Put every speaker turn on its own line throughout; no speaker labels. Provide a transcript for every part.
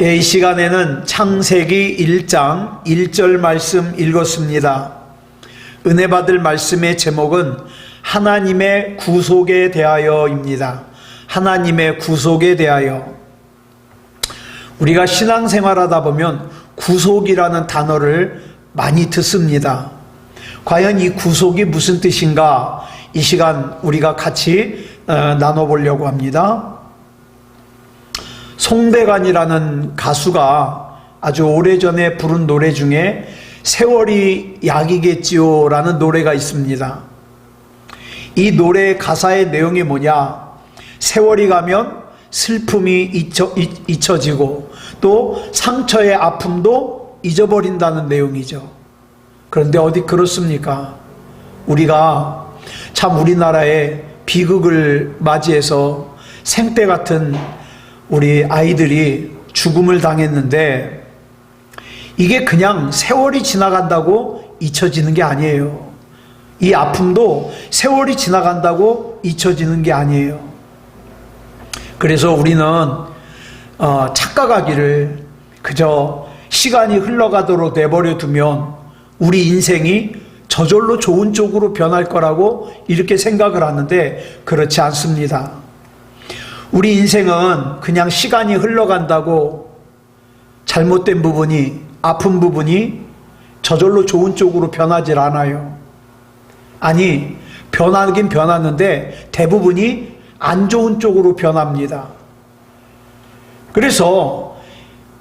이 시간에는 창세기 1장 1절 말씀 읽었습니다. 은혜 받을 말씀의 제목은 하나님의 구속에 대하여입니다. 하나님의 구속에 대하여. 우리가 신앙생활하다 보면 구속이라는 단어를 많이 듣습니다. 과연 이 구속이 무슨 뜻인가? 이 시간 우리가 같이 나눠보려고 합니다. 송대관이라는 가수가 아주 오래전에 부른 노래 중에 세월이 약이겠지요 라는 노래가 있습니다. 이 노래의 가사의 내용이 뭐냐? 세월이 가면 슬픔이 잊혀지고 또 상처의 아픔도 잊어버린다는 내용이죠. 그런데 어디 그렇습니까? 우리가 참 우리나라의 비극을 맞이해서 생떼 같은 우리 아이들이 죽음을 당했는데 이게 그냥 세월이 지나간다고 잊혀지는 게 아니에요. 이 아픔도 세월이 지나간다고 잊혀지는 게 아니에요. 그래서 우리는 착각하기를 그저 시간이 흘러가도록 내버려 두면 우리 인생이 저절로 좋은 쪽으로 변할 거라고 이렇게 생각을 하는데 그렇지 않습니다. 우리 인생은 그냥 시간이 흘러간다고 잘못된 부분이, 아픈 부분이 저절로 좋은 쪽으로 변하질 않아요. 아니, 변하긴 변하는데 대부분이 안 좋은 쪽으로 변합니다. 그래서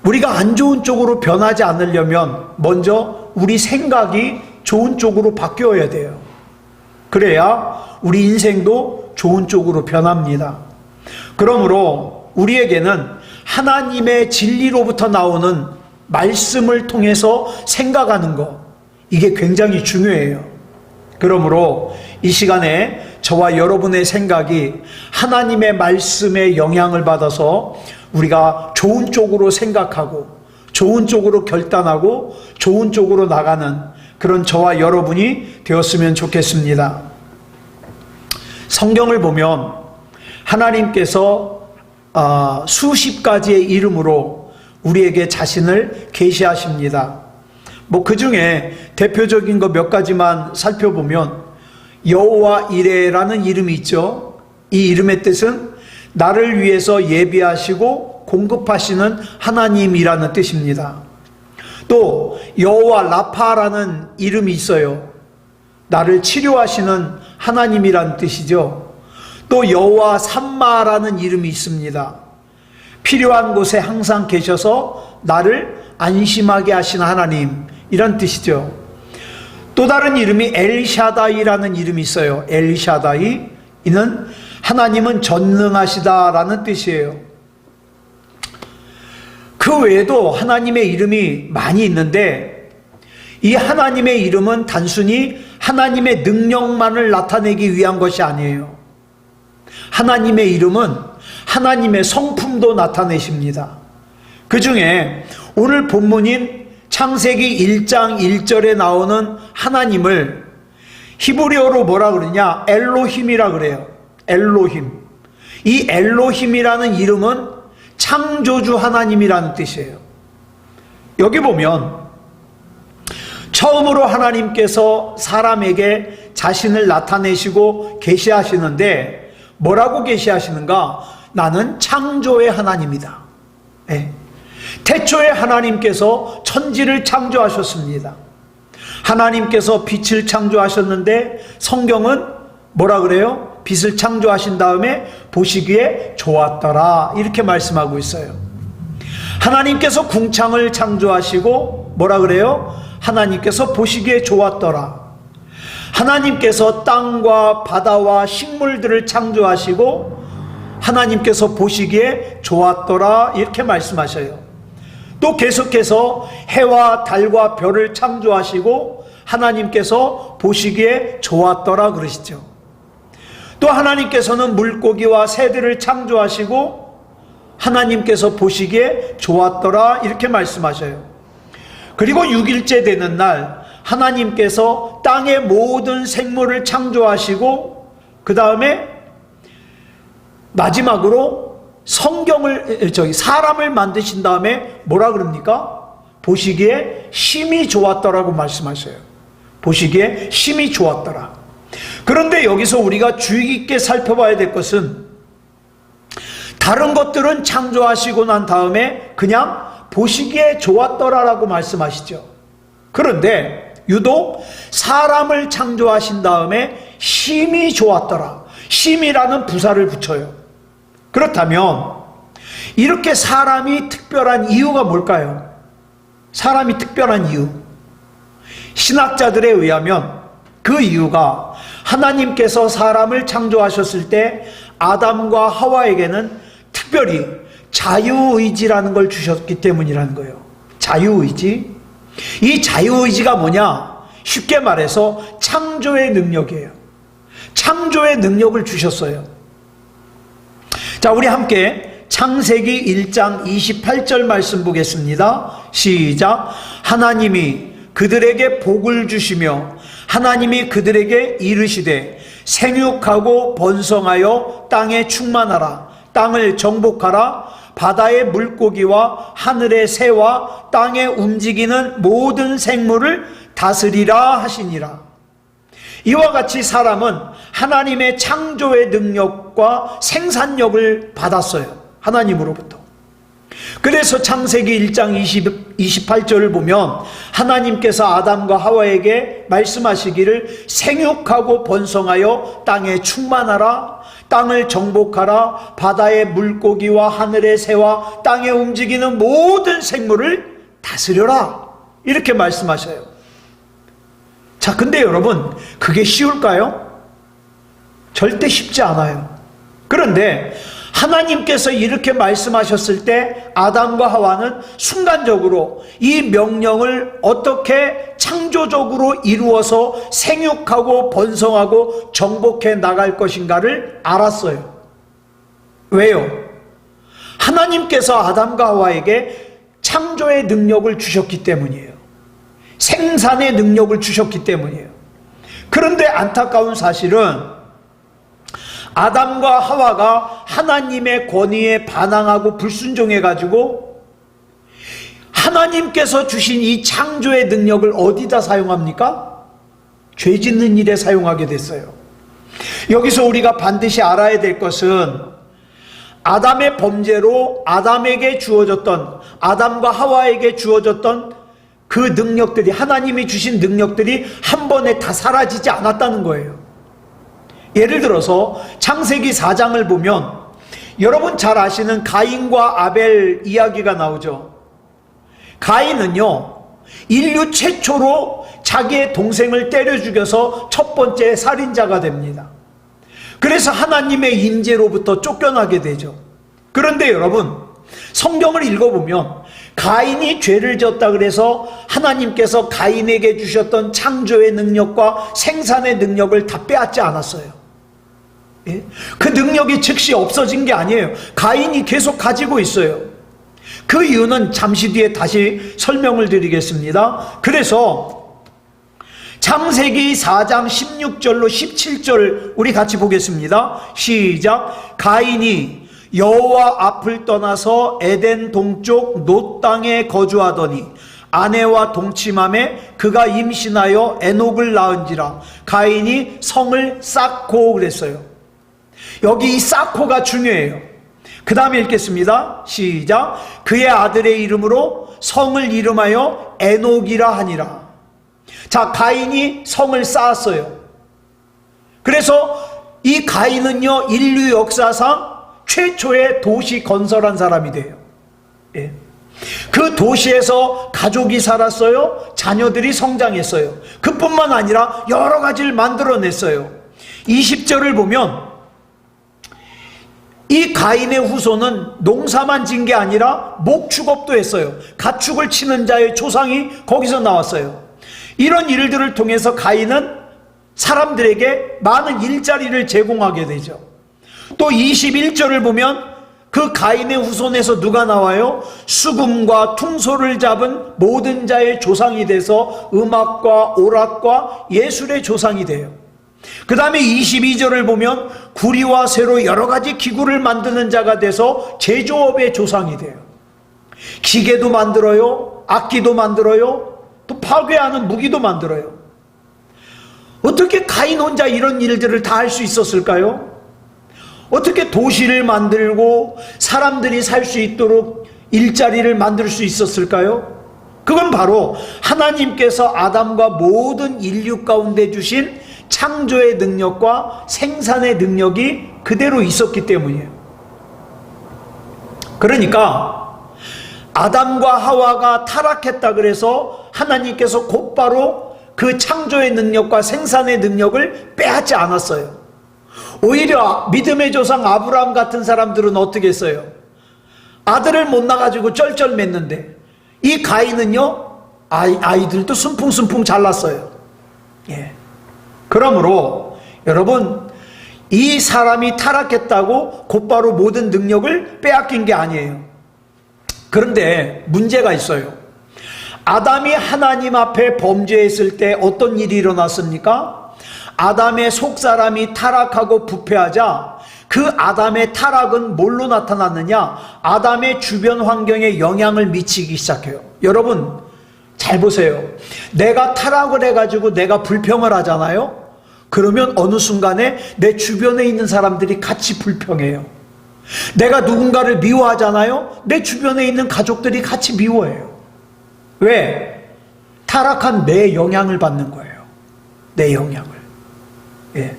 우리가 안 좋은 쪽으로 변하지 않으려면 먼저 우리 생각이 좋은 쪽으로 바뀌어야 돼요. 그래야 우리 인생도 좋은 쪽으로 변합니다. 그러므로 우리에게는 하나님의 진리로부터 나오는 말씀을 통해서 생각하는 것, 이게 굉장히 중요해요. 그러므로 이 시간에 저와 여러분의 생각이 하나님의 말씀에 영향을 받아서 우리가 좋은 쪽으로 생각하고 좋은 쪽으로 결단하고 좋은 쪽으로 나가는 그런 저와 여러분이 되었으면 좋겠습니다. 성경을 보면 하나님께서 수십 가지의 이름으로 우리에게 자신을 계시하십니다. 그 중에 대표적인 거 몇 가지만 살펴보면 여호와 이레라는 이름이 있죠. 이 이름의 뜻은 나를 위해서 예비하시고 공급하시는 하나님이라는 뜻입니다. 또 여호와 라파라는 이름이 있어요. 나를 치료하시는 하나님이라는 뜻이죠. 또 여호와 삼마라는 이름이 있습니다. 필요한 곳에 항상 계셔서 나를 안심하게 하시는 하나님, 이런 뜻이죠. 또 다른 이름이 엘샤다이라는 이름이 있어요. 엘샤다이, 이는 하나님은 전능하시다라는 뜻이에요. 그 외에도 하나님의 이름이 많이 있는데 이 하나님의 이름은 단순히 하나님의 능력만을 나타내기 위한 것이 아니에요. 하나님의 이름은 하나님의 성품도 나타내십니다. 그 중에 오늘 본문인 창세기 1장 1절에 나오는 하나님을 히브리어로 뭐라 그러냐? 엘로힘이라 그래요. 엘로힘. 이 엘로힘이라는 이름은 창조주 하나님이라는 뜻이에요. 여기 보면 처음으로 하나님께서 사람에게 자신을 나타내시고 계시하시는데 뭐라고 계시하시는가? 나는 창조의 하나님이다. 네. 태초에 하나님께서 천지를 창조하셨습니다. 하나님께서 빛을 창조하셨는데 성경은 뭐라 그래요? 빛을 창조하신 다음에 보시기에 좋았더라, 이렇게 말씀하고 있어요. 하나님께서 궁창을 창조하시고 뭐라 그래요? 하나님께서 보시기에 좋았더라. 하나님께서 땅과 바다와 식물들을 창조하시고 하나님께서 보시기에 좋았더라, 이렇게 말씀하셔요. 또 계속해서 해와 달과 별을 창조하시고 하나님께서 보시기에 좋았더라 그러시죠. 또 하나님께서는 물고기와 새들을 창조하시고 하나님께서 보시기에 좋았더라, 이렇게 말씀하셔요. 그리고 6일째 되는 날 하나님께서 땅의 모든 생물을 창조하시고 그 다음에 마지막으로 사람을 만드신 다음에 뭐라 그럽니까? 보시기에 심히 좋았더라고 말씀하셔요. 보시기에 심히 좋았더라. 그런데 여기서 우리가 주의 깊게 살펴봐야 될 것은, 다른 것들은 창조하시고 난 다음에 그냥 보시기에 좋았더라라고 말씀하시죠. 그런데 유독 사람을 창조하신 다음에 심히 좋았더라, 심이라는 부사를 붙여요. 그렇다면 이렇게 사람이 특별한 이유가 뭘까요? 사람이 특별한 이유, 신학자들에 의하면 그 이유가 하나님께서 사람을 창조하셨을 때 아담과 하와에게는 특별히 자유의지라는 걸 주셨기 때문이라는 거예요. 자유의지. 이 자유의지가 뭐냐? 쉽게 말해서 창조의 능력이에요. 창조의 능력을 주셨어요. 자, 우리 함께 창세기 1장 28절 말씀 보겠습니다. 시작. 하나님이 그들에게 복을 주시며 하나님이 그들에게 이르시되 생육하고 번성하여 땅에 충만하라, 땅을 정복하라, 바다의 물고기와 하늘의 새와 땅에 움직이는 모든 생물을 다스리라 하시니라. 이와 같이 사람은 하나님의 창조의 능력과 생산력을 받았어요. 하나님으로부터. 그래서 창세기 1장 28절을 보면 하나님께서 아담과 하와에게 말씀하시기를 생육하고 번성하여 땅에 충만하라, 땅을 정복하라, 바다의 물고기와 하늘의 새와 땅에 움직이는 모든 생물을 다스려라, 이렇게 말씀하셔요. 자, 근데 여러분, 그게 쉬울까요? 절대 쉽지 않아요. 그런데 하나님께서 이렇게 말씀하셨을 때 아담과 하와는 순간적으로 이 명령을 어떻게 창조적으로 이루어서 생육하고 번성하고 정복해 나갈 것인가를 알았어요. 왜요? 하나님께서 아담과 하와에게 창조의 능력을 주셨기 때문이에요. 생산의 능력을 주셨기 때문이에요. 그런데 안타까운 사실은 아담과 하와가 하나님의 권위에 반항하고 불순종해가지고 하나님께서 주신 이 창조의 능력을 어디다 사용합니까? 죄 짓는 일에 사용하게 됐어요. 여기서 우리가 반드시 알아야 될 것은 아담의 범죄로 아담에게 주어졌던, 아담과 하와에게 주어졌던 그 능력들이, 하나님이 주신 능력들이 한 번에 다 사라지지 않았다는 거예요. 예를 들어서 창세기 4장을 보면 여러분 잘 아시는 가인과 아벨 이야기가 나오죠. 가인은요, 인류 최초로 자기의 동생을 때려 죽여서 첫 번째 살인자가 됩니다. 그래서 하나님의 임재로부터 쫓겨나게 되죠. 그런데 여러분, 성경을 읽어보면 가인이 죄를 지었다 그래서 하나님께서 가인에게 주셨던 창조의 능력과 생산의 능력을 다 빼앗지 않았어요. 예? 그 능력이 즉시 없어진 게 아니에요. 가인이 계속 가지고 있어요. 그 이유는 잠시 뒤에 다시 설명을 드리겠습니다. 그래서 창세기 4장 16절로 17절 우리 같이 보겠습니다. 시작. 가인이 여호와 앞을 떠나서 에덴 동쪽 놋 땅에 거주하더니 아내와 동침함에 그가 임신하여 에녹을 낳은지라. 가인이 성을 쌓고 그랬어요. 여기 이 쌓고가 중요해요. 그 다음에 읽겠습니다. 시작. 그의 아들의 이름으로 성을 이름하여 에녹이라 하니라. 자, 가인이 성을 쌓았어요. 그래서 이 가인은요, 인류 역사상 최초의 도시 건설한 사람이 돼요. 예. 그 도시에서 가족이 살았어요. 자녀들이 성장했어요. 그뿐만 아니라 여러 가지를 만들어냈어요. 20절을 보면 이 가인의 후손은 농사만 진 게 아니라 목축업도 했어요. 가축을 치는 자의 조상이 거기서 나왔어요. 이런 일들을 통해서 가인은 사람들에게 많은 일자리를 제공하게 되죠. 또 21절을 보면 그 가인의 후손에서 누가 나와요? 수금과 퉁소를 잡은 모든 자의 조상이 돼서 음악과 오락과 예술의 조상이 돼요. 그 다음에 22절을 보면 구리와 쇠로 여러 가지 기구를 만드는 자가 돼서 제조업의 조상이 돼요. 기계도 만들어요, 악기도 만들어요, 또 파괴하는 무기도 만들어요. 어떻게 가인 혼자 이런 일들을 다 할 수 있었을까요? 어떻게 도시를 만들고 사람들이 살 수 있도록 일자리를 만들 수 있었을까요? 그건 바로 하나님께서 아담과 모든 인류 가운데 주신 창조의 능력과 생산의 능력이 그대로 있었기 때문이에요. 그러니까 아담과 하와가 타락했다 그래서 하나님께서 곧바로 그 창조의 능력과 생산의 능력을 빼앗지 않았어요. 오히려 믿음의 조상 아브라함 같은 사람들은 어떻게 했어요? 아들을 못 낳아가지고 쩔쩔맸는데 이 가인은요, 아이들도 순풍순풍 잘났어요. 예. 그러므로 여러분, 이 사람이 타락했다고 곧바로 모든 능력을 빼앗긴 게 아니에요. 그런데 문제가 있어요. 아담이 하나님 앞에 범죄했을 때 어떤 일이 일어났습니까? 아담의 속사람이 타락하고 부패하자 그 아담의 타락은 뭘로 나타났느냐? 아담의 주변 환경에 영향을 미치기 시작해요. 여러분 잘 보세요. 내가 타락을 해가지고 내가 불평을 하잖아요. 그러면 어느 순간에 내 주변에 있는 사람들이 같이 불평해요. 내가 누군가를 미워하잖아요. 내 주변에 있는 가족들이 같이 미워해요. 왜? 타락한 내 영향을 받는 거예요. 내 영향을. 예.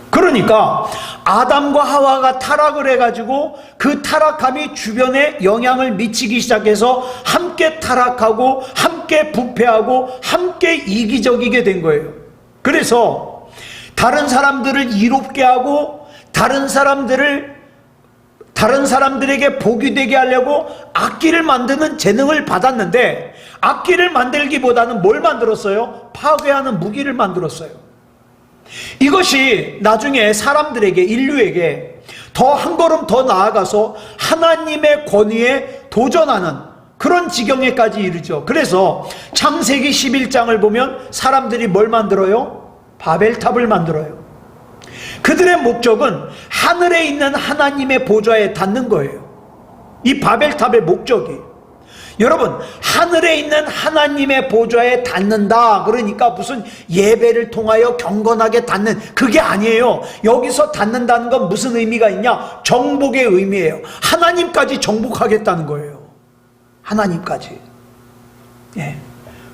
그러니까 아담과 하와가 타락을 해가지고 그 타락함이 주변에 영향을 미치기 시작해서 함께 타락하고 함께 부패하고 함께 이기적이게 된 거예요. 그래서 다른 사람들을 이롭게 하고 다른 사람들에게 복이 되게 하려고 악기를 만드는 재능을 받았는데 악기를 만들기보다는 뭘 만들었어요? 파괴하는 무기를 만들었어요. 이것이 나중에 사람들에게, 인류에게 더 한 걸음 더 나아가서 하나님의 권위에 도전하는 그런 지경에까지 이르죠. 그래서 창세기 11장을 보면 사람들이 뭘 만들어요? 바벨탑을 만들어요. 그들의 목적은 하늘에 있는 하나님의 보좌에 닿는 거예요. 이 바벨탑의 목적이. 여러분, 하늘에 있는 하나님의 보좌에 닿는다 그러니까 무슨 예배를 통하여 경건하게 닿는 그게 아니에요. 여기서 닿는다는 건 무슨 의미가 있냐? 정복의 의미예요. 하나님까지 정복하겠다는 거예요. 하나님까지. 예.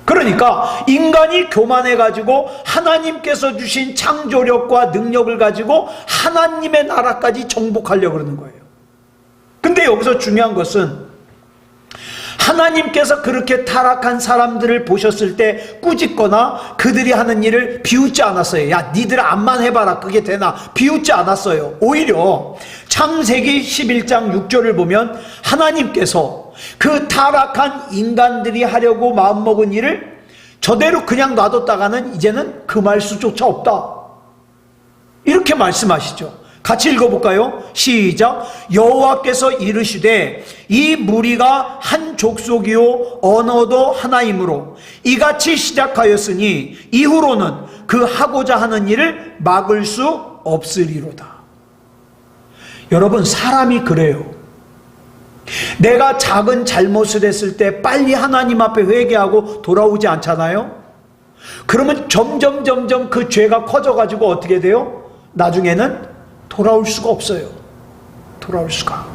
그러니까 인간이 교만해가지고 하나님께서 주신 창조력과 능력을 가지고 하나님의 나라까지 정복하려고 그러는 거예요. 근데 여기서 중요한 것은 하나님께서 그렇게 타락한 사람들을 보셨을 때 꾸짖거나 그들이 하는 일을 비웃지 않았어요. 야, 니들 암만 해봐라 그게 되나? 비웃지 않았어요. 오히려 창세기 11장 6절을 보면 하나님께서 그 타락한 인간들이 하려고 마음먹은 일을 저대로 그냥 놔뒀다가는 이제는 금할 수조차 없다. 이렇게 말씀하시죠. 같이 읽어볼까요? 시작. 여호와께서 이르시되 이 무리가 한 족속이요 언어도 하나이므로 이같이 시작하였으니 이후로는 그 하고자 하는 일을 막을 수 없으리로다. 여러분, 사람이 그래요. 내가 작은 잘못을 했을 때 빨리 하나님 앞에 회개하고 돌아오지 않잖아요. 그러면 점점 그 죄가 커져가지고 어떻게 돼요? 나중에는 돌아올 수가 없어요. 돌아올 수가.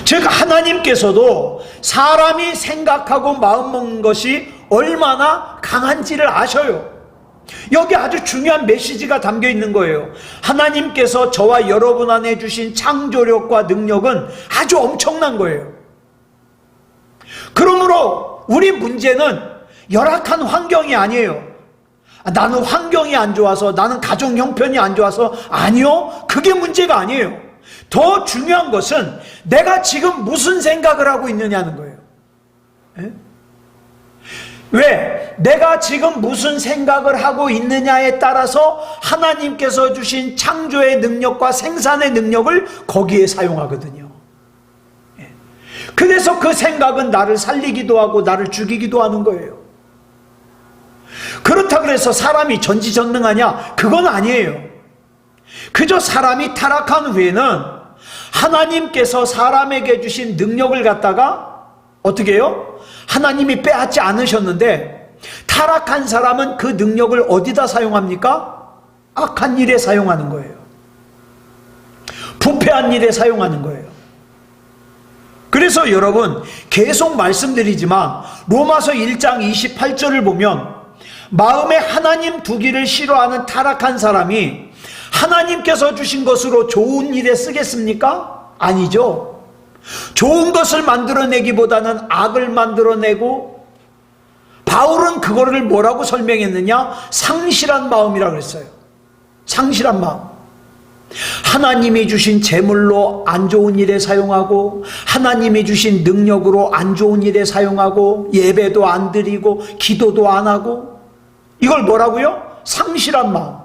즉 하나님께서도 사람이 생각하고 마음먹는 것이 얼마나 강한지를 아셔요. 여기 아주 중요한 메시지가 담겨 있는 거예요. 하나님께서 저와 여러분 안에 주신 창조력과 능력은 아주 엄청난 거예요. 그러므로 우리 문제는 열악한 환경이 아니에요. 나는 환경이 안 좋아서, 나는 가정 형편이 안 좋아서. 아니요, 그게 문제가 아니에요. 더 중요한 것은 내가 지금 무슨 생각을 하고 있느냐는 거예요. 에? 왜? 내가 지금 무슨 생각을 하고 있느냐에 따라서 하나님께서 주신 창조의 능력과 생산의 능력을 거기에 사용하거든요. 그래서 그 생각은 나를 살리기도 하고 나를 죽이기도 하는 거예요. 그렇다 그래서 사람이 전지전능하냐? 그건 아니에요. 그저 사람이 타락한 후에는 하나님께서 사람에게 주신 능력을 갖다가 어떻게 해요? 하나님이 빼앗지 않으셨는데, 타락한 사람은 그 능력을 어디다 사용합니까? 악한 일에 사용하는 거예요. 부패한 일에 사용하는 거예요. 그래서 여러분, 계속 말씀드리지만 로마서 1장 28절을 보면 마음에 하나님 두기를 싫어하는 타락한 사람이 하나님께서 주신 것으로 좋은 일에 쓰겠습니까? 아니죠. 좋은 것을 만들어내기보다는 악을 만들어내고, 바울은 그거를 뭐라고 설명했느냐? 상실한 마음이라고 그랬어요. 상실한 마음. 하나님이 주신 재물로 안 좋은 일에 사용하고, 하나님이 주신 능력으로 안 좋은 일에 사용하고, 예배도 안 드리고 기도도 안 하고, 이걸 뭐라고요? 상실한 마음.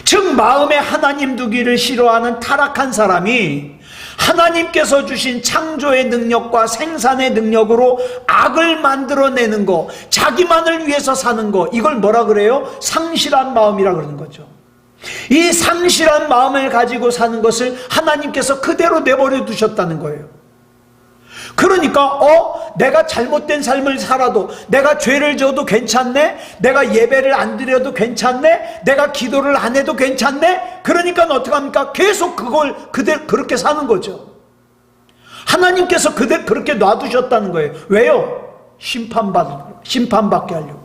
즉 마음에 하나님 두기를 싫어하는 타락한 사람이 하나님께서 주신 창조의 능력과 생산의 능력으로 악을 만들어내는 거, 자기만을 위해서 사는 거, 이걸 뭐라 그래요? 상실한 마음이라 그러는 거죠. 이 상실한 마음을 가지고 사는 것을 하나님께서 그대로 내버려 두셨다는 거예요. 그러니까 내가 잘못된 삶을 살아도, 내가 죄를 져도 괜찮네, 내가 예배를 안 드려도 괜찮네, 내가 기도를 안 해도 괜찮네. 그러니까 어떡합니까? 계속 그걸 그대로 그렇게 사는 거죠. 하나님께서 그대로 그렇게 놔두셨다는 거예요. 왜요? 심판받게 하려고.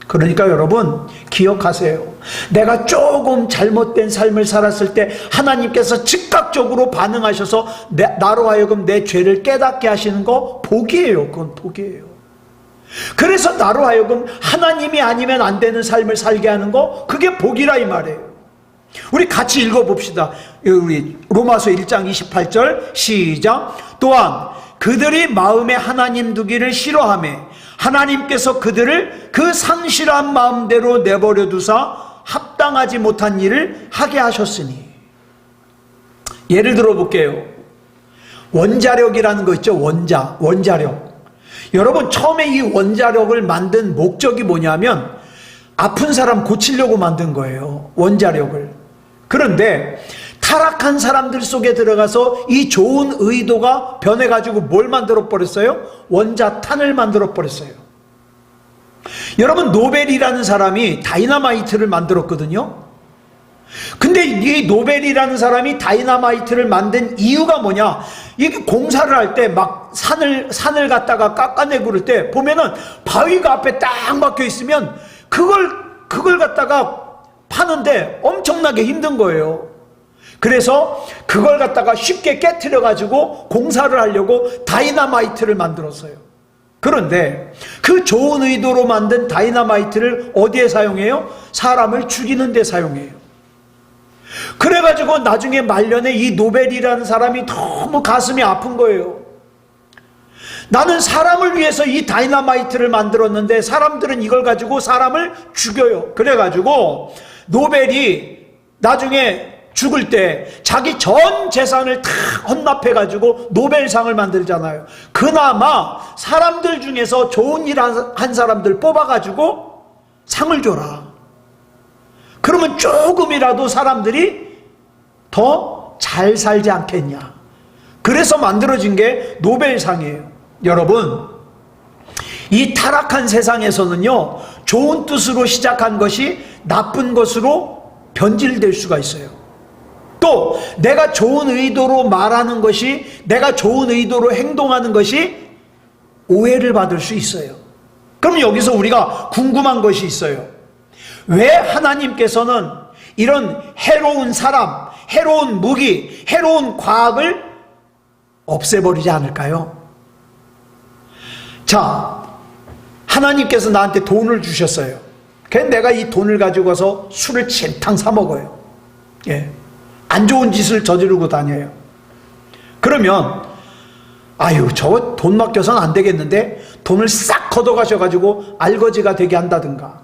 그러니까 여러분 기억하세요. 내가 조금 잘못된 삶을 살았을 때 하나님께서 즉각적으로 반응하셔서 나로 하여금 내 죄를 깨닫게 하시는 거 복이에요. 그건 복이에요. 그래서 나로 하여금 하나님이 아니면 안 되는 삶을 살게 하는 거, 그게 복이라 이 말이에요. 우리 같이 읽어봅시다. 우리 로마서 1장 28절 시작. 또한 그들이 마음에 하나님 두기를 싫어하며 하나님께서 그들을 그 상실한 마음대로 내버려 두사 합당하지 못한 일을 하게 하셨으니. 예를 들어 볼게요. 원자력이라는 거 있죠. 원자력. 여러분, 처음에 이 원자력을 만든 목적이 뭐냐면 아픈 사람 고치려고 만든 거예요. 원자력을. 그런데 타락한 사람들 속에 들어가서 이 좋은 의도가 변해가지고 뭘 만들어 버렸어요? 원자탄을 만들어 버렸어요. 여러분, 노벨이라는 사람이 다이너마이트를 만들었거든요. 근데 이 노벨이라는 사람이 다이너마이트를 만든 이유가 뭐냐? 이게 공사를 할 때 막 산을 갖다가 깎아내고 그럴 때 보면은 바위가 앞에 딱 막혀 있으면 그걸 갖다가 파는데 엄청나게 힘든 거예요. 그래서 그걸 갖다가 쉽게 깨트려 가지고 공사를 하려고 다이너마이트를 만들었어요. 그런데 그 좋은 의도로 만든 다이너마이트를 어디에 사용해요? 사람을 죽이는 데 사용해요. 그래가지고 나중에 말년에 이 노벨이라는 사람이 너무 가슴이 아픈 거예요. 나는 사람을 위해서 이 다이너마이트를 만들었는데 사람들은 이걸 가지고 사람을 죽여요. 그래가지고 노벨이 나중에 죽을 때 자기 전 재산을 다 헌납해가지고 노벨상을 만들잖아요. 그나마 사람들 중에서 좋은 일 한 사람들 뽑아가지고 상을 줘라. 그러면 조금이라도 사람들이 더 잘 살지 않겠냐. 그래서 만들어진 게 노벨상이에요. 여러분, 이 타락한 세상에서는요, 좋은 뜻으로 시작한 것이 나쁜 것으로 변질될 수가 있어요. 또 내가 좋은 의도로 말하는 것이, 내가 좋은 의도로 행동하는 것이 오해를 받을 수 있어요. 그럼 여기서 우리가 궁금한 것이 있어요. 왜 하나님께서는 이런 해로운 사람, 해로운 무기, 해로운 과학을 없애버리지 않을까요? 자, 하나님께서 나한테 돈을 주셨어요. 그래서 내가 이 돈을 가지고 가서 술을 진탕 사 먹어요. 예. 안 좋은 짓을 저지르고 다녀요. 그러면 아유, 저거 돈 맡겨서는 안 되겠는데 돈을 싹 걷어가셔가지고 알거지가 되게 한다든가,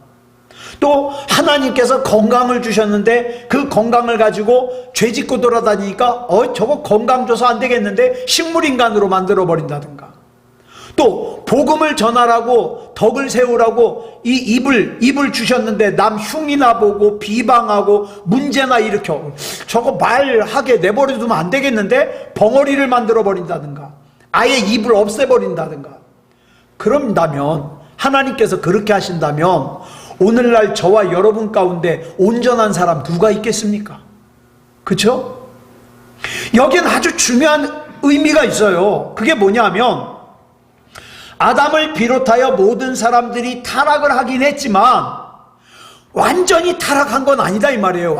또 하나님께서 건강을 주셨는데 그 건강을 가지고 죄짓고 돌아다니니까 저거 건강 줘서 안 되겠는데 식물인간으로 만들어 버린다든가, 또 복음을 전하라고 덕을 세우라고 이 입을 주셨는데 남 흉이나 보고 비방하고 문제나 일으켜 저거 말하게 내버려 두면 안 되겠는데 벙어리를 만들어 버린다든가 아예 입을 없애버린다든가 그런다면 하나님께서 그렇게 하신다면 오늘날 저와 여러분 가운데 온전한 사람 누가 있겠습니까? 그렇죠? 여기는 아주 중요한 의미가 있어요. 그게 뭐냐면 아담을 비롯하여 모든 사람들이 타락을 하긴 했지만 완전히 타락한 건 아니다 이 말이에요.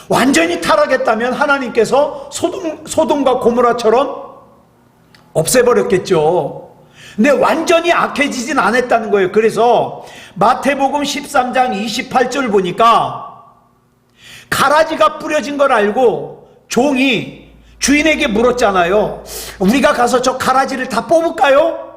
완전히 타락했다면 하나님께서 소돔과 고모라처럼 없애버렸겠죠. 근데 완전히 악해지진 않았다는 거예요. 그래서 마태복음 13장 28절 보니까 가라지가 뿌려진 걸 알고 종이 주인에게 물었잖아요. 우리가 가서 저 가라지를 다 뽑을까요?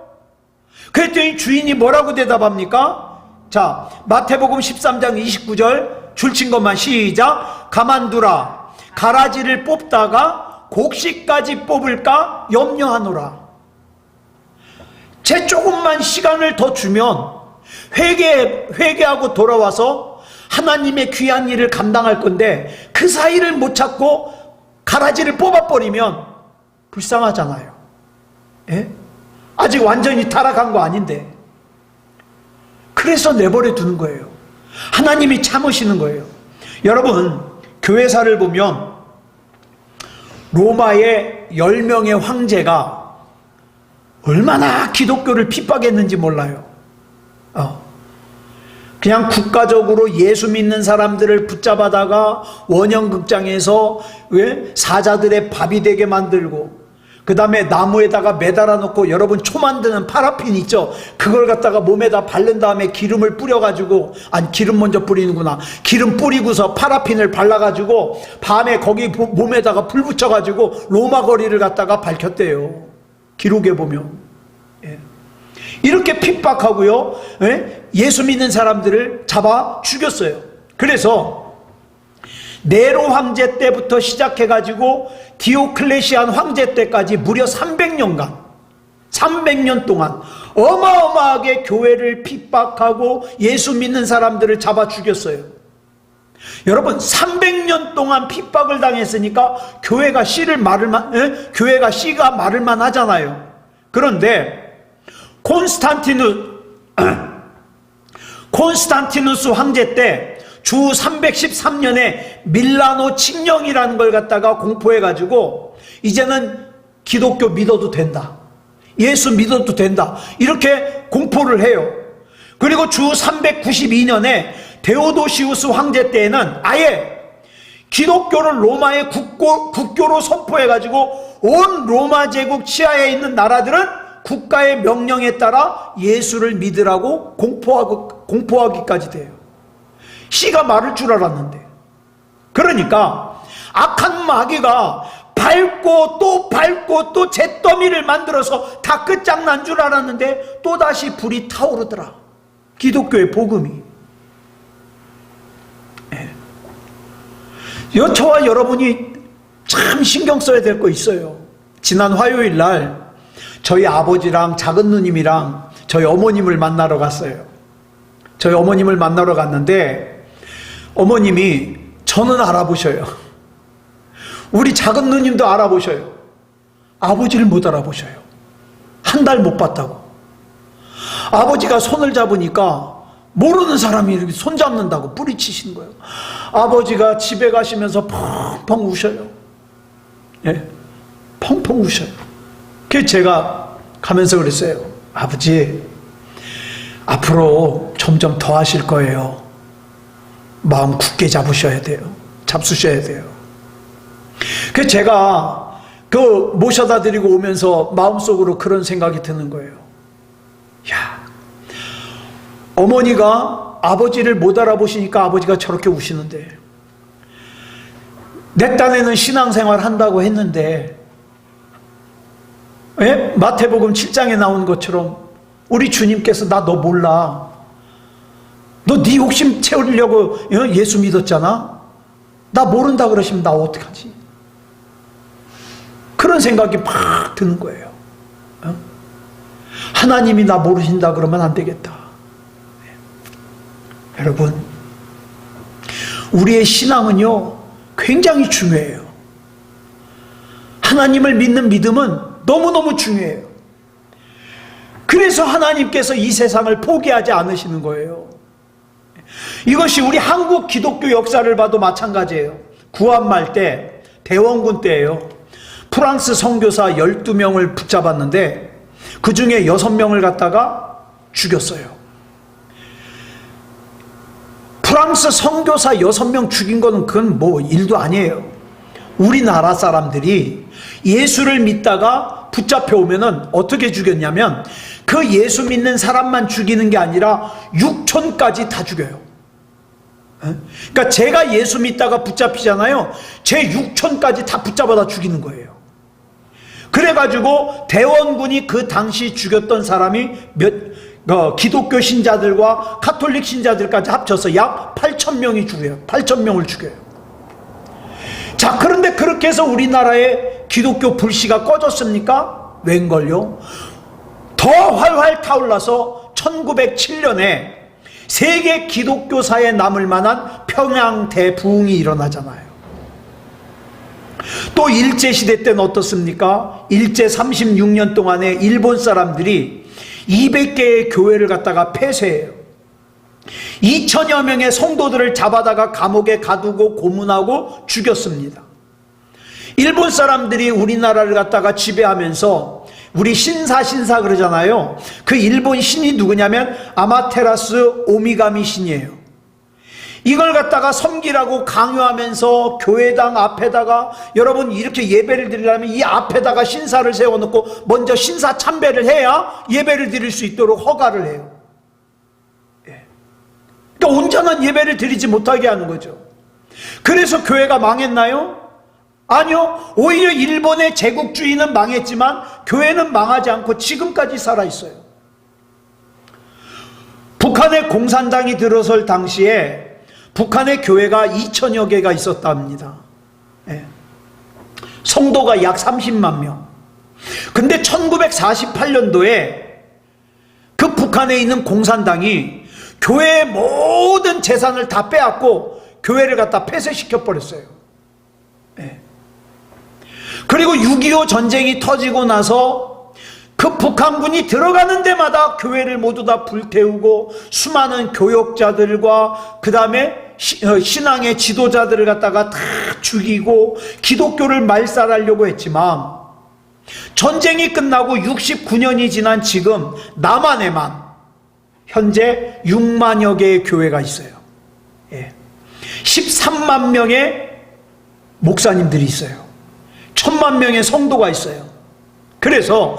그랬더니 주인이 뭐라고 대답합니까? 자, 마태복음 13장 29절 줄친 것만 시작. 가만두라. 가라지를 뽑다가 곡식까지 뽑을까 염려하노라. 제 조금만 시간을 더 주면 회개하고 돌아와서 하나님의 귀한 일을 감당할 건데 그 사이를 못 찾고 가라지를 뽑아버리면 불쌍하잖아요. 예? 아직 완전히 타락한 거 아닌데. 그래서 내버려 두는 거예요. 하나님이 참으시는 거예요. 여러분, 교회사를 보면 로마의 10명의 황제가 얼마나 기독교를 핍박했는지 몰라요. 그냥 국가적으로 예수 믿는 사람들을 붙잡아다가 원형극장에서 사자들의 밥이 되게 만들고 그 다음에 나무에다가 매달아 놓고 여러분 초 만드는 파라핀 있죠? 그걸 갖다가 몸에다 바른 다음에 기름을 뿌려가지고 기름 먼저 뿌리는구나. 기름 뿌리고서 파라핀을 발라가지고 밤에 거기 몸에다가 불 붙여가지고 로마 거리를 갖다가 밝혔대요. 기록에 보면. 예. 이렇게 핍박하고요. 예? 예수 믿는 사람들을 잡아 죽였어요. 그래서 네로 황제 때부터 시작해가지고 디오클레시안 황제 때까지 무려 300년 동안 어마어마하게 교회를 핍박하고 예수 믿는 사람들을 잡아 죽였어요. 여러분 300년 동안 핍박을 당했으니까 교회가 씨가 마를만 하잖아요. 그런데 콘스탄티누스 황제 때 주 313년에 밀라노 칙령이라는 걸 갖다가 공포해가지고 이제는 기독교 믿어도 된다. 예수 믿어도 된다. 이렇게 공포를 해요. 그리고 주 392년에 데오도시우스 황제 때에는 아예 기독교를 로마의 국교로 선포해가지고 온 로마 제국 치하에 있는 나라들은 국가의 명령에 따라 예수를 믿으라고 공포하기까지 돼요. 씨가 마를 줄 알았는데. 그러니까 악한 마귀가 밟고 또 잿더미를 만들어서 다 끝장난 줄 알았는데 또다시 불이 타오르더라. 기독교의 복음이. 저와 여러분이 참 신경 써야 될 거 있어요. 지난 화요일 날 저희 아버지랑 작은 누님이랑 저희 어머님을 만나러 갔어요. 저희 어머님을 만나러 갔는데 어머님이 저는 알아보셔요. 우리 작은 누님도 알아보셔요. 아버지를 못 알아보셔요. 한 달 못 봤다고. 아버지가 손을 잡으니까 모르는 사람이 이렇게 손 잡는다고 뿌리치시는 거예요. 아버지가 집에 가시면서 펑펑 우셔요. 예, 펑펑 우셔요. 그래서 제가 가면서 그랬어요. 아버지, 앞으로 점점 더 하실 거예요. 마음 굳게 잡수셔야 돼요. 그래서 제가 모셔다 드리고 오면서 마음속으로 그런 생각이 드는 거예요. 야, 어머니가 아버지를 못 알아보시니까 아버지가 저렇게 우시는데 내 딴에는 신앙생활 한다고 했는데 마태복음 7장에 나온 것처럼 우리 주님께서 나 너 몰라. 너 네 욕심 채우려고 예수 믿었잖아. 나 모른다 그러시면 나 어떡하지? 그런 생각이 팍 드는 거예요. 하나님이 나 모르신다 그러면 안 되겠다. 여러분, 우리의 신앙은요 굉장히 중요해요. 하나님을 믿는 믿음은 너무너무 중요해요. 그래서 하나님께서 이 세상을 포기하지 않으시는 거예요. 이것이 우리 한국 기독교 역사를 봐도 마찬가지예요. 구한말 때, 대원군 때예요. 프랑스 선교사 12명을 붙잡았는데 그 중에 6명을 갖다가 죽였어요. 프랑스 선교사 6명 죽인 거는 그건 뭐 일도 아니에요. 우리나라 사람들이 예수를 믿다가 붙잡혀 오면은 어떻게 죽였냐면 그 예수 믿는 사람만 죽이는 게 아니라 육촌까지 다 죽여요. 그러니까 제가 예수 믿다가 붙잡히잖아요. 제 육촌까지 다 붙잡아다 죽이는 거예요. 그래가지고 대원군이 그 당시 죽였던 사람이 기독교 신자들과 가톨릭 신자들까지 합쳐서 약 8,000명이 죽여요. 8,000명을 죽여요. 자, 그런데 그렇게 해서 우리나라의 기독교 불씨가 꺼졌습니까? 웬걸요? 더 활활 타올라서 1907년에 세계 기독교사에 남을 만한 평양 대부흥이 일어나잖아요. 또 일제시대 때는 어떻습니까? 일제 36년 동안에 일본 사람들이 200개의 교회를 갖다가 폐쇄해요. 2천여 명의 성도들을 잡아다가 감옥에 가두고 고문하고 죽였습니다. 일본 사람들이 우리나라를 갖다가 지배하면서 우리 신사 그러잖아요. 그 일본 신이 누구냐면 아마테라스 오미가미 신이에요. 이걸 갖다가 섬기라고 강요하면서 교회당 앞에다가 여러분 이렇게 예배를 드리려면 이 앞에다가 신사를 세워놓고 먼저 신사 참배를 해야 예배를 드릴 수 있도록 허가를 해요. 그러니까 온전한 예배를 드리지 못하게 하는 거죠. 그래서 교회가 망했나요? 아니요. 오히려 일본의 제국주의는 망했지만 교회는 망하지 않고 지금까지 살아있어요. 북한의 공산당이 들어설 당시에 북한의 교회가 2천여 개가 있었답니다. 성도가 약 30만 명. 근데 1948년도에 그 북한에 있는 공산당이 교회의 모든 재산을 다 빼앗고 교회를 갖다 폐쇄시켜 버렸어요. 그리고 6.25 전쟁이 터지고 나서 그 북한군이 들어가는 데마다 교회를 모두 다 불태우고 수많은 교역자들과 그 다음에 신앙의 지도자들을 갖다가 다 죽이고 기독교를 말살하려고 했지만 전쟁이 끝나고 69년이 지난 지금 남한에만 현재 6만여 개의 교회가 있어요. 13만 명의 목사님들이 있어요. 1,000만 명의 성도가 있어요. 그래서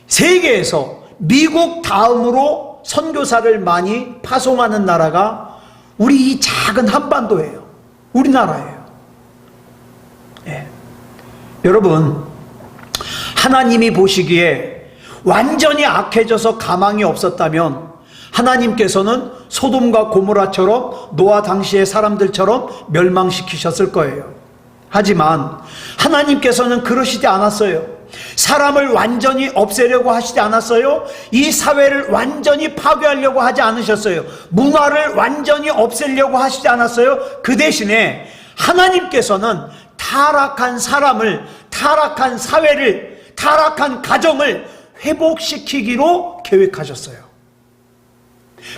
세계에서 미국 다음으로 선교사를 많이 파송하는 나라가 우리 이 작은 한반도예요. 우리나라예요. 여러분, 하나님이 보시기에 완전히 악해져서 가망이 없었다면 하나님께서는 소돔과 고모라처럼 노아 당시의 사람들처럼 멸망시키셨을 거예요. 하지만 하나님께서는 그러시지 않았어요. 사람을 완전히 없애려고 하시지 않았어요. 이 사회를 완전히 파괴하려고 하지 않으셨어요. 문화를 완전히 없애려고 하시지 않았어요. 그 대신에 하나님께서는 타락한 사람을, 타락한 사회를, 타락한 가정을 회복시키기로 계획하셨어요.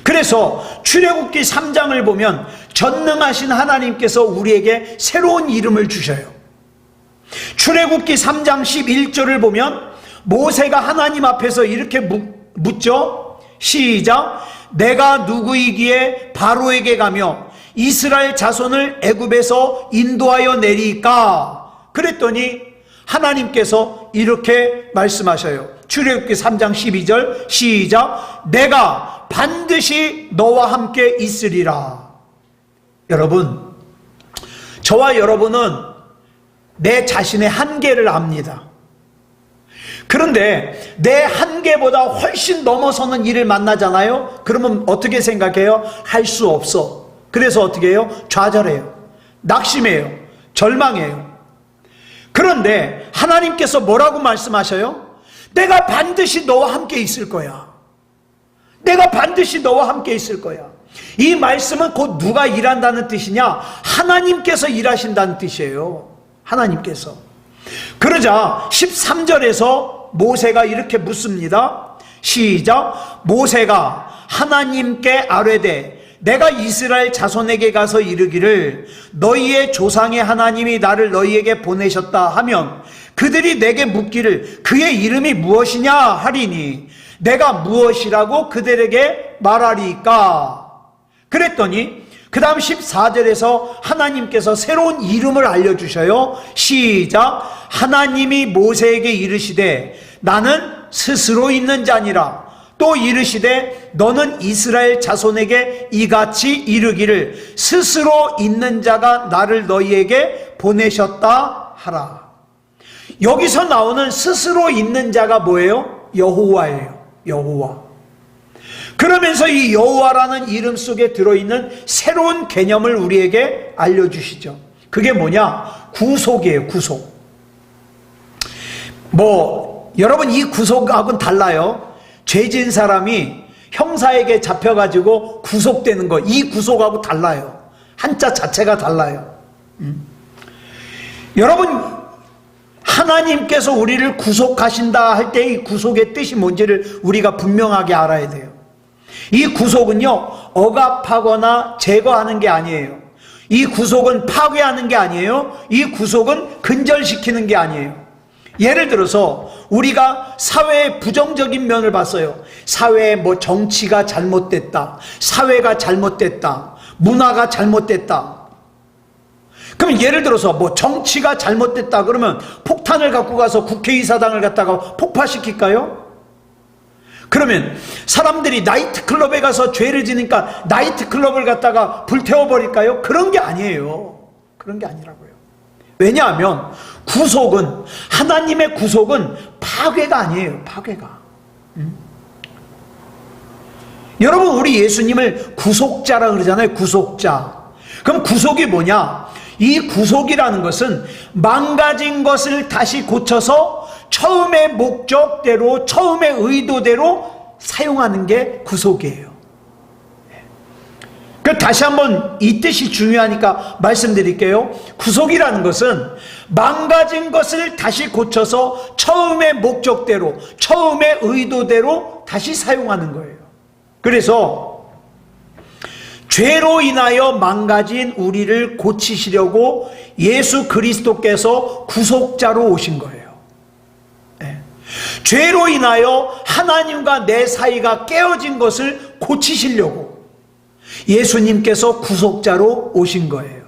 그래서 출애굽기 3장을 보면 전능하신 하나님께서 우리에게 새로운 이름을 주셔요. 출애굽기 3장 11절을 보면 모세가 하나님 앞에서 이렇게 묻죠. 시작. 내가 누구이기에 바로에게 가며 이스라엘 자손을 애굽에서 인도하여 내리까? 그랬더니 하나님께서 이렇게 말씀하셔요. 출애굽기 3장 12절 시작. 내가 반드시 너와 함께 있으리라. 여러분, 저와 여러분은 내 자신의 한계를 압니다. 그런데 내 한계보다 훨씬 넘어서는 일을 만나잖아요. 그러면 어떻게 생각해요? 할 수 없어. 그래서 어떻게 해요? 좌절해요. 낙심해요. 절망해요. 그런데 하나님께서 뭐라고 말씀하셔요? 내가 반드시 너와 함께 있을 거야. 내가 반드시 너와 함께 있을 거야. 이 말씀은 곧 누가 일한다는 뜻이냐? 하나님께서 일하신다는 뜻이에요. 하나님께서. 그러자 13절에서 모세가 이렇게 묻습니다. 시작. 모세가 하나님께 아뢰되 내가 이스라엘 자손에게 가서 이르기를 너희의 조상의 하나님이 나를 너희에게 보내셨다 하면 그들이 내게 묻기를 그의 이름이 무엇이냐 하리니 내가 무엇이라고 그들에게 말하리까? 그랬더니 그 다음 14절에서 하나님께서 새로운 이름을 알려주셔요. 시작. 하나님이 모세에게 이르시되 나는 스스로 있는 자니라. 또 이르시되 너는 이스라엘 자손에게 이같이 이르기를 스스로 있는 자가 나를 너희에게 보내셨다 하라. 여기서 나오는 스스로 있는 자가 뭐예요? 여호와예요. 여호와. 그러면서 이 여호와라는 이름 속에 들어있는 새로운 개념을 우리에게 알려주시죠. 그게 뭐냐? 구속이에요. 구속. 여러분 이 구속하고는 달라요. 죄진 사람이 형사에게 잡혀가지고 구속되는 거, 이 구속하고 달라요. 한자 자체가 달라요. 여러분 하나님께서 우리를 구속하신다 할 때 이 구속의 뜻이 뭔지를 우리가 분명하게 알아야 돼요. 이 구속은요 억압하거나 제거하는 게 아니에요. 이 구속은 파괴하는 게 아니에요. 이 구속은 근절시키는 게 아니에요. 예를 들어서 우리가 사회의 부정적인 면을 봤어요. 사회의 정치가 잘못됐다, 사회가 잘못됐다, 문화가 잘못됐다. 그럼 예를 들어서 정치가 잘못됐다 그러면 폭탄을 갖고 가서 국회의사당을 갖다가 폭파시킬까요? 그러면 사람들이 나이트클럽에 가서 죄를 지니까 나이트클럽을 갖다가 불태워버릴까요? 그런 게 아니에요. 그런 게 아니라고요. 왜냐하면 구속은, 하나님의 구속은 파괴가 아니에요. 파괴가. 여러분 우리 예수님을 구속자라 그러잖아요. 구속자. 그럼 구속이 뭐냐? 이 구속이라는 것은 망가진 것을 다시 고쳐서 처음의 목적대로, 처음의 의도대로 사용하는 게 구속이에요. 다시 한번 이 뜻이 중요하니까 말씀드릴게요. 구속이라는 것은 망가진 것을 다시 고쳐서 처음의 목적대로, 처음의 의도대로 다시 사용하는 거예요. 그래서 죄로 인하여 망가진 우리를 고치시려고 예수 그리스도께서 구속자로 오신 거예요. 죄로 인하여 하나님과 내 사이가 깨어진 것을 고치시려고 예수님께서 구속자로 오신 거예요.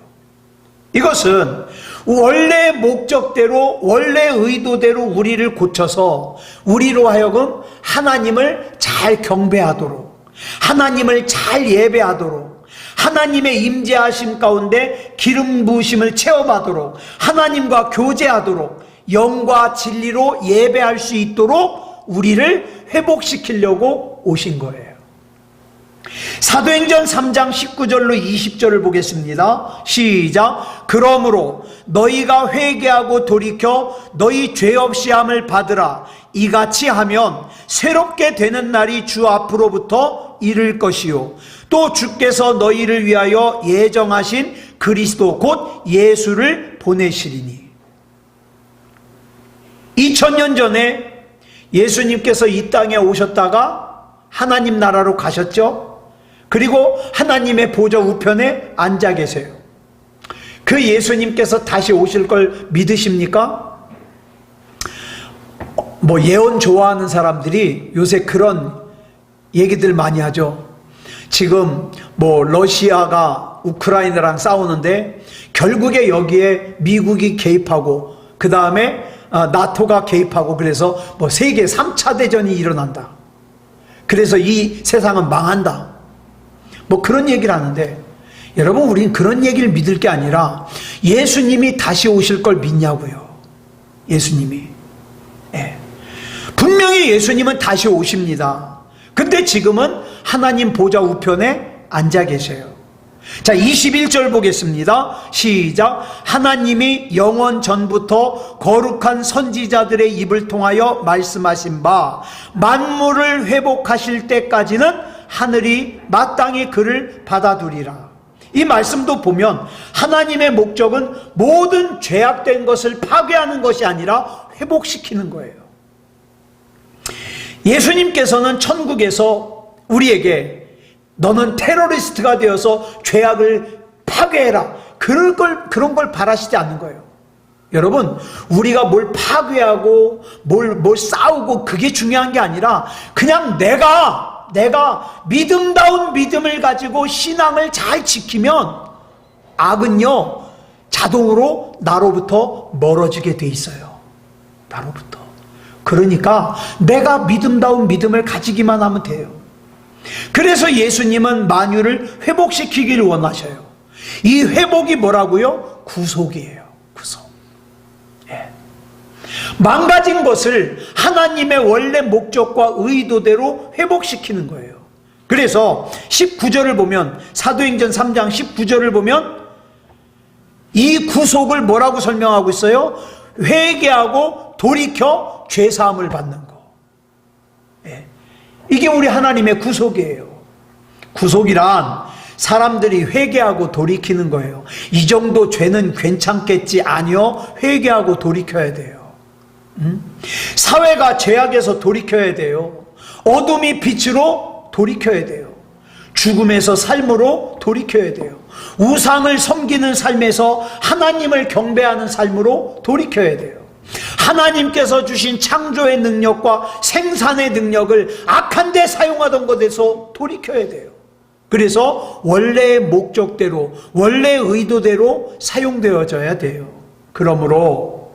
이것은 원래 목적대로, 원래 의도대로 우리를 고쳐서 우리로 하여금 하나님을 잘 경배하도록, 하나님을 잘 예배하도록, 하나님의 임재하심 가운데 기름 부으심을 체험하도록, 하나님과 교제하도록, 영과 진리로 예배할 수 있도록 우리를 회복시키려고 오신 거예요. 사도행전 3장 19절로 20절을 보겠습니다. 시작. 그러므로 너희가 회개하고 돌이켜 너희 죄 없이 함을 받으라. 이같이 하면 새롭게 되는 날이 주 앞으로부터 이를 것이요 또 주께서 너희를 위하여 예정하신 그리스도 곧 예수를 보내시리니. 2000년 전에 예수님께서 이 땅에 오셨다가 하나님 나라로 가셨죠. 그리고 하나님의 보좌 우편에 앉아 계세요. 그 예수님께서 다시 오실 걸 믿으십니까? 예언 좋아하는 사람들이 요새 그런 얘기들 많이 하죠. 지금 러시아가 우크라이나랑 싸우는데 결국에 여기에 미국이 개입하고 그 다음에 나토가 개입하고 그래서 세계 3차 대전이 일어난다. 그래서 이 세상은 망한다. 그런 얘기를 하는데 여러분 우리는 그런 얘기를 믿을 게 아니라 예수님이 다시 오실 걸 믿냐고요. 예수님이. 분명히 예수님은 다시 오십니다. 근데 지금은 하나님 보좌 우편에 앉아 계셔요. 자, 21절 보겠습니다. 시작. 하나님이 영원 전부터 거룩한 선지자들의 입을 통하여 말씀하신 바 만물을 회복하실 때까지는 하늘이 마땅히 그를 받아두리라. 이 말씀도 보면 하나님의 목적은 모든 죄악된 것을 파괴하는 것이 아니라 회복시키는 거예요. 예수님께서는 천국에서 우리에게 너는 테러리스트가 되어서 죄악을 파괴해라, 그런 걸 바라시지 않는 거예요. 여러분, 우리가 뭘 파괴하고 뭘 싸우고 그게 중요한 게 아니라 그냥 내가 믿음다운 믿음을 가지고 신앙을 잘 지키면 악은요 자동으로 나로부터 멀어지게 돼 있어요. 나로부터. 그러니까 내가 믿음다운 믿음을 가지기만 하면 돼요. 그래서 예수님은 만유를 회복시키기를 원하셔요. 이 회복이 뭐라고요? 구속이에요. 구속. 예. 망가진 것을 하나님의 원래 목적과 의도대로 회복시키는 거예요. 그래서 19절을 보면, 사도행전 3장 19절을 보면 이 구속을 뭐라고 설명하고 있어요? 회개하고 돌이켜 죄사함을 받는 거. 예. 이게 우리 하나님의 구속이에요. 구속이란 사람들이 회개하고 돌이키는 거예요. 이 정도 죄는 괜찮겠지? 아니요. 회개하고 돌이켜야 돼요. 사회가 죄악에서 돌이켜야 돼요. 어둠이 빛으로 돌이켜야 돼요. 죽음에서 삶으로 돌이켜야 돼요. 우상을 섬기는 삶에서 하나님을 경배하는 삶으로 돌이켜야 돼요. 하나님께서 주신 창조의 능력과 생산의 능력을 악한 데 사용하던 것에서 돌이켜야 돼요. 그래서 원래의 목적대로, 원래의 의도대로 사용되어져야 돼요. 그러므로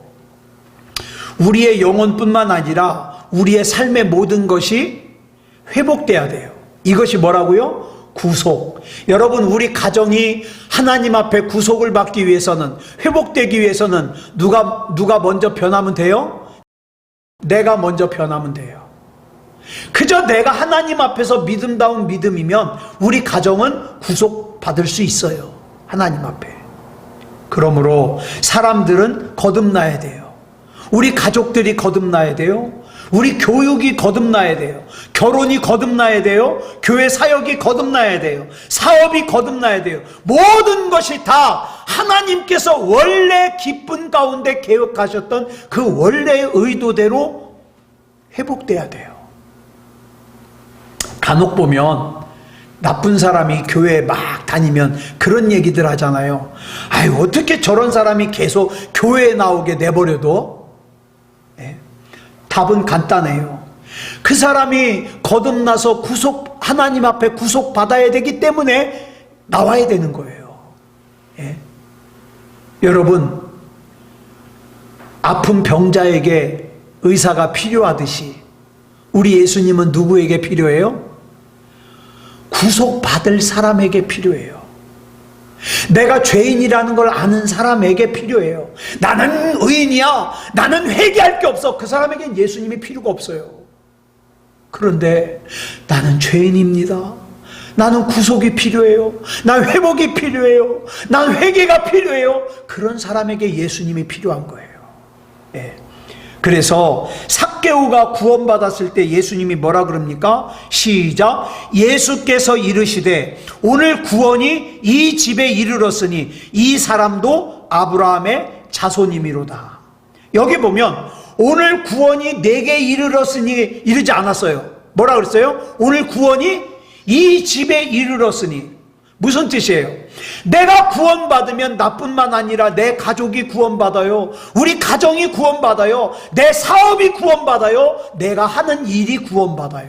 우리의 영혼뿐만 아니라 우리의 삶의 모든 것이 회복돼야 돼요. 이것이 뭐라고요? 구속. 여러분, 우리 가정이 하나님 앞에 구속을 받기 위해서는, 회복되기 위해서는 누가 먼저 변하면 돼요? 내가 먼저 변하면 돼요. 그저 내가 하나님 앞에서 믿음다운 믿음이면 우리 가정은 구속받을 수 있어요. 하나님 앞에. 그러므로 사람들은 거듭나야 돼요. 우리 가족들이 거듭나야 돼요. 우리 교육이 거듭나야 돼요. 결혼이 거듭나야 돼요. 교회 사역이 거듭나야 돼요. 사업이 거듭나야 돼요. 모든 것이 다 하나님께서 원래 기쁜 가운데 계획하셨던 그 원래의 의도대로 회복돼야 돼요. 간혹 보면 나쁜 사람이 교회에 막 다니면 그런 얘기들 하잖아요. 아유, 어떻게 저런 사람이 계속 교회에 나오게 내버려둬? 네. 답은 간단해요. 그 사람이 거듭나서 하나님 앞에 구속받아야 되기 때문에 나와야 되는 거예요. 예. 여러분, 아픈 병자에게 의사가 필요하듯이 우리 예수님은 누구에게 필요해요? 구속받을 사람에게 필요해요. 내가 죄인이라는 걸 아는 사람에게 필요해요. 나는 의인이야, 나는 회개할 게 없어, 그 사람에겐 예수님이 필요가 없어요. 그런데 나는 죄인입니다, 나는 구속이 필요해요, 난 회복이 필요해요, 난 회개가 필요해요, 그런 사람에게 예수님이 필요한 거예요. 예. 그래서 삭개오가 구원받았을 때 예수님이 뭐라 그럽니까? 시작. 예수께서 이르시되 오늘 구원이 이 집에 이르렀으니 이 사람도 아브라함의 자손이미로다. 여기 보면 오늘 구원이 내게 이르렀으니 이르지 않았어요. 뭐라 그랬어요? 오늘 구원이 이 집에 이르렀으니. 무슨 뜻이에요? 내가 구원받으면 나뿐만 아니라 내 가족이 구원받아요. 우리 가정이 구원받아요. 내 사업이 구원받아요. 내가 하는 일이 구원받아요.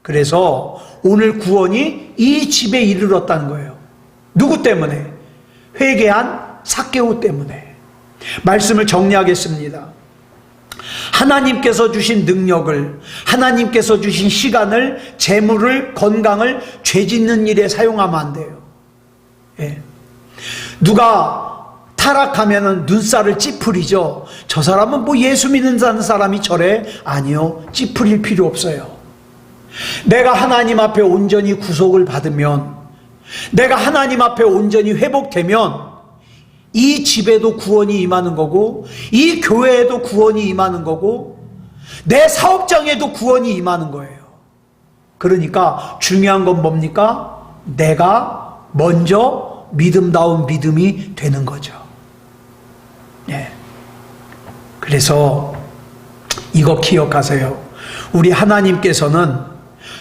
그래서 오늘 구원이 이 집에 이르렀다는 거예요. 누구 때문에? 회개한 삭개오 때문에. 말씀을 정리하겠습니다. 하나님께서 주신 능력을, 하나님께서 주신 시간을, 재물을, 건강을 죄 짓는 일에 사용하면 안 돼요. 예. 누가 타락하면은 눈살을 찌푸리죠. 저 사람은 뭐 예수 믿는 사람이 저래? 아니요, 찌푸릴 필요 없어요. 내가 하나님 앞에 온전히 구속을 받으면 내가 하나님 앞에 온전히 회복되면 이 집에도 구원이 임하는 거고, 이 교회에도 구원이 임하는 거고, 내 사업장에도 구원이 임하는 거예요. 그러니까 중요한 건 뭡니까? 내가 먼저 믿음다운 믿음이 되는 거죠. 네. 그래서 이거 기억하세요. 우리 하나님께서는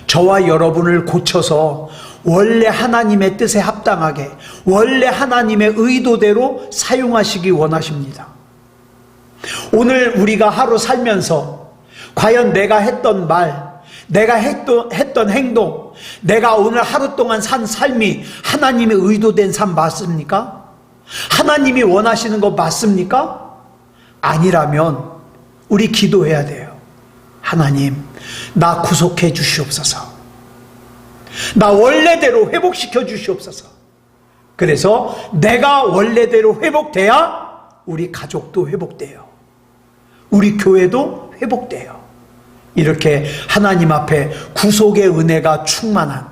저와 여러분을 고쳐서 원래 하나님의 뜻에 합당하게, 원래 하나님의 의도대로 사용하시기 원하십니다. 오늘 우리가 하루 살면서 과연 내가 했던 말, 내가 했던 행동, 내가 오늘 하루 동안 산 삶이 하나님의 의도된 삶 맞습니까? 하나님이 원하시는 거 맞습니까? 아니라면 우리 기도해야 돼요. 하나님, 나 구속해 주시옵소서. 나 원래대로 회복시켜 주시옵소서. 그래서 내가 원래대로 회복돼야 우리 가족도 회복돼요. 우리 교회도 회복돼요. 이렇게 하나님 앞에 구속의 은혜가 충만한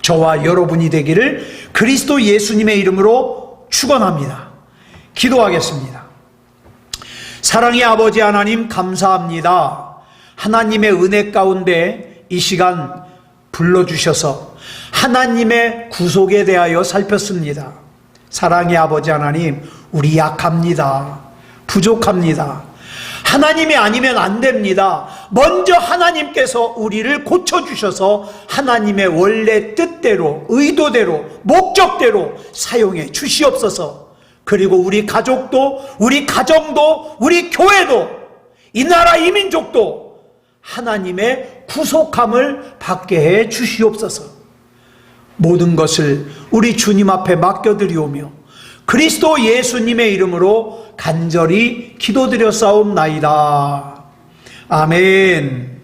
저와 여러분이 되기를 그리스도 예수님의 이름으로 축원합니다. 기도하겠습니다. 사랑의 아버지 하나님, 감사합니다. 하나님의 은혜 가운데 이 시간 불러주셔서 하나님의 구속에 대하여 살폈습니다. 사랑의 아버지 하나님, 우리 약합니다. 부족합니다. 하나님이 아니면 안 됩니다. 먼저 하나님께서 우리를 고쳐주셔서 하나님의 원래 뜻대로, 의도대로, 목적대로 사용해 주시옵소서. 그리고 우리 가족도, 우리 가정도, 우리 교회도, 이 나라 이 민족도 하나님의 구속함을 받게 해 주시옵소서. 모든 것을 우리 주님 앞에 맡겨드리오며 그리스도 예수님의 이름으로 간절히 기도드렸사옵나이다. 아멘.